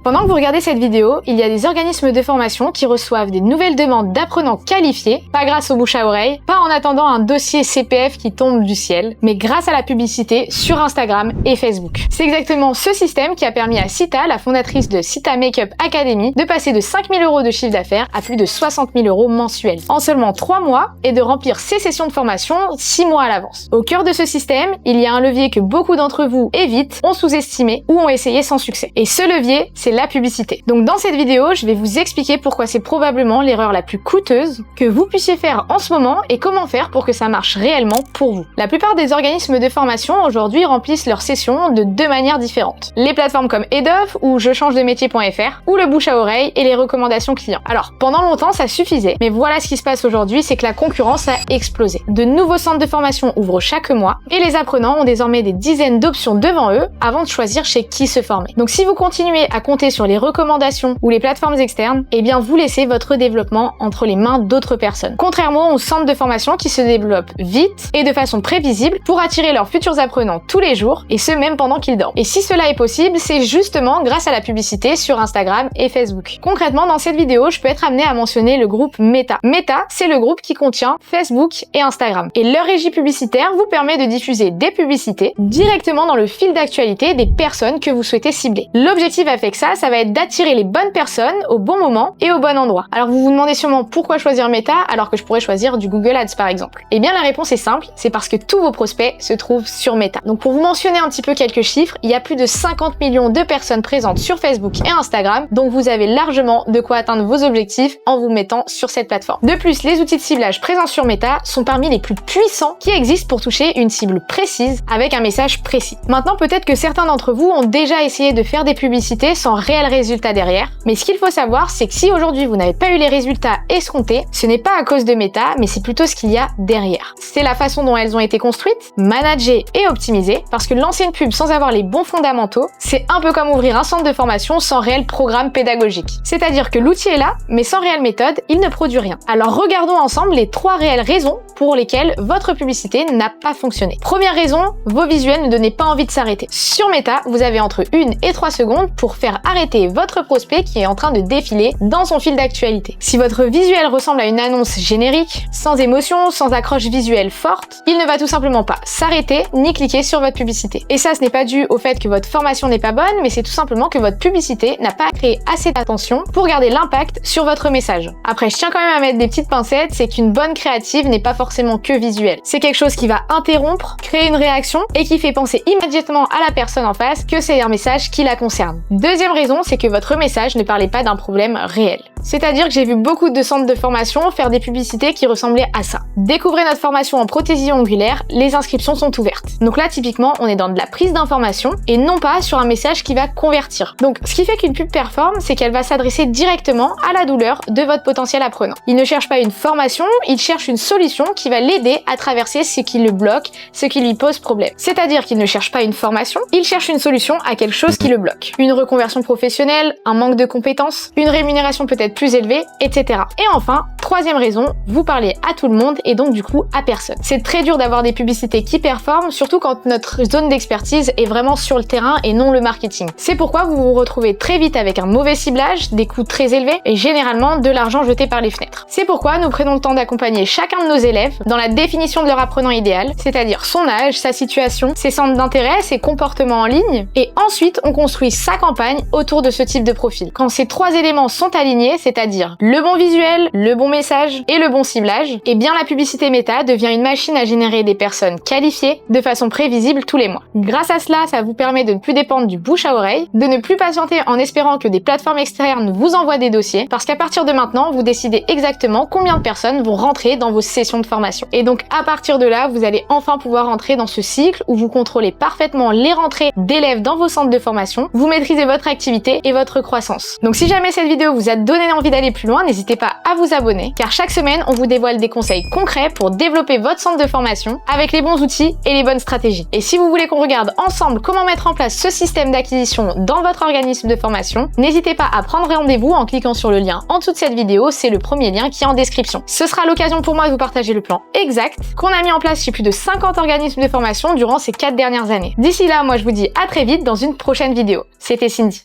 Pendant que vous regardez cette vidéo, il y a des organismes de formation qui reçoivent des nouvelles demandes d'apprenants qualifiés, pas grâce au bouche à oreille, pas en attendant un dossier CPF qui tombe du ciel, mais grâce à la publicité sur Instagram et Facebook. C'est exactement ce système qui a permis à Sita, la fondatrice de Sita Makeup Academy, de passer de 5 000 € de chiffre d'affaires à plus de 60 000 € mensuels en seulement 3 mois et de remplir ses sessions de formation 6 mois à l'avance. Au cœur de ce système, il y a un levier que beaucoup d'entre vous évitent, ont sous-estimé ou ont essayé sans succès. Et ce levier, c'est la publicité. Donc dans cette vidéo, je vais vous expliquer pourquoi c'est probablement l'erreur la plus coûteuse que vous puissiez faire en ce moment et comment faire pour que ça marche réellement pour vous. La plupart des organismes de formation aujourd'hui remplissent leurs sessions de 2 manières différentes. Les plateformes comme Eduf ou je change de métier.fr ou le bouche à oreille et les recommandations clients. Alors pendant longtemps ça suffisait, mais voilà ce qui se passe aujourd'hui, c'est que la concurrence a explosé. De nouveaux centres de formation ouvrent chaque mois et les apprenants ont désormais des dizaines d'options devant eux avant de choisir chez qui se former. Donc si vous continuez à compter sur les recommandations ou les plateformes externes, eh bien vous laissez votre développement entre les mains d'autres personnes. Contrairement aux centres de formation qui se développent vite et de façon prévisible pour attirer leurs futurs apprenants tous les jours et ce même pendant qu'ils dorment. Et si cela est possible, c'est justement grâce à la publicité sur Instagram et Facebook. Concrètement, dans cette vidéo, je peux être amenée à mentionner le groupe Meta. Meta, c'est le groupe qui contient Facebook et Instagram. Et leur régie publicitaire vous permet de diffuser des publicités directement dans le fil d'actualité des personnes que vous souhaitez cibler. L'objectif avec ça va être d'attirer les bonnes personnes au bon moment et au bon endroit. Alors vous vous demandez sûrement pourquoi choisir Meta alors que je pourrais choisir du Google Ads par exemple. Eh bien la réponse est simple, c'est parce que tous vos prospects se trouvent sur Meta. Donc pour vous mentionner un petit peu quelques chiffres, il y a plus de 50 millions de personnes présentes sur Facebook et Instagram, donc vous avez largement de quoi atteindre vos objectifs en vous mettant sur cette plateforme. De plus, les outils de ciblage présents sur Meta sont parmi les plus puissants qui existent pour toucher une cible précise avec un message précis. Maintenant, peut-être que certains d'entre vous ont déjà essayé de faire des publicités sans réel résultat derrière, mais ce qu'il faut savoir, c'est que si aujourd'hui vous n'avez pas eu les résultats escomptés, ce n'est pas à cause de Meta, mais c'est plutôt ce qu'il y a derrière. C'est la façon dont elles ont été construites, managées et optimisées, parce que lancer une pub sans avoir les bons fondamentaux, c'est un peu comme ouvrir un centre de formation sans réel programme pédagogique. C'est-à-dire que l'outil est là, mais sans réelle méthode, il ne produit rien. Alors regardons ensemble les 3 réelles raisons pour lesquelles votre publicité n'a pas fonctionné. Première raison, vos visuels ne donnaient pas envie de s'arrêter. Sur Meta, vous avez entre 1 et 3 secondes pour faire arrêter votre prospect qui est en train de défiler dans son fil d'actualité. Si votre visuel ressemble à une annonce générique, sans émotion, sans accroche visuelle forte, il ne va tout simplement pas s'arrêter ni cliquer sur votre publicité. Et ça, ce n'est pas dû au fait que votre formation n'est pas bonne, mais c'est tout simplement que votre publicité n'a pas créé assez d'attention pour garder l'impact sur votre message. Après, je tiens quand même à mettre des petites pincettes, c'est qu'une bonne créative n'est pas forcément que visuelle. C'est quelque chose qui va interrompre, créer une réaction et qui fait penser immédiatement à la personne en face que c'est un message qui la concerne. Deuxième raison, c'est que votre message ne parlait pas d'un problème réel. C'est-à-dire que j'ai vu beaucoup de centres de formation faire des publicités qui ressemblaient à ça. Découvrez notre formation en prothésie ongulaire, les inscriptions sont ouvertes. Donc là, typiquement, on est dans de la prise d'information et non pas sur un message qui va convertir. Donc, ce qui fait qu'une pub performe, c'est qu'elle va s'adresser directement à la douleur de votre potentiel apprenant. Il ne cherche pas une formation, il cherche une solution qui va l'aider à traverser ce qui le bloque, ce qui lui pose problème. C'est-à-dire qu'il ne cherche pas une formation, il cherche une solution à quelque chose qui le bloque. Une reconversion professionnelle, un manque de compétences, une rémunération peut-être plus élevée, etc. Et enfin, troisième raison, vous parlez à tout le monde et donc du coup à personne. C'est très dur d'avoir des publicités qui performent, surtout quand notre zone d'expertise est vraiment sur le terrain et non le marketing. C'est pourquoi vous vous retrouvez très vite avec un mauvais ciblage, des coûts très élevés et généralement de l'argent jeté par les fenêtres. C'est pourquoi nous prenons le temps d'accompagner chacun de nos élèves dans la définition de leur apprenant idéal, c'est-à-dire son âge, sa situation, ses centres d'intérêt, ses comportements en ligne, et ensuite on construit sa campagne autour de ce type de profil. Quand ces 3 éléments sont alignés, c'est-à-dire le bon visuel, le bon message et le bon ciblage, et bien la publicité Meta devient une machine à générer des personnes qualifiées de façon prévisible tous les mois. Grâce à cela, ça vous permet de ne plus dépendre du bouche à oreille, de ne plus patienter en espérant que des plateformes externes vous envoient des dossiers, parce qu'à partir de maintenant, vous décidez exactement combien de personnes vont rentrer dans vos sessions de formation. Et donc à partir de là, vous allez enfin pouvoir entrer dans ce cycle où vous contrôlez parfaitement les rentrées d'élèves dans vos centres de formation, vous maîtrisez votre activité et votre croissance. Donc si jamais cette vidéo vous a donné envie d'aller plus loin, n'hésitez pas à vous abonner, car chaque semaine, on vous dévoile des conseils concrets pour développer votre centre de formation avec les bons outils et les bonnes stratégies. Et si vous voulez qu'on regarde ensemble comment mettre en place ce système d'acquisition dans votre organisme de formation, n'hésitez pas à prendre rendez-vous en cliquant sur le lien en dessous de cette vidéo, c'est le premier lien qui est en description. Ce sera l'occasion pour moi de vous partager le plan exact qu'on a mis en place chez plus de 50 organismes de formation durant ces 4 dernières années. D'ici là, moi je vous dis à très vite dans une prochaine vidéo. C'était Cindy.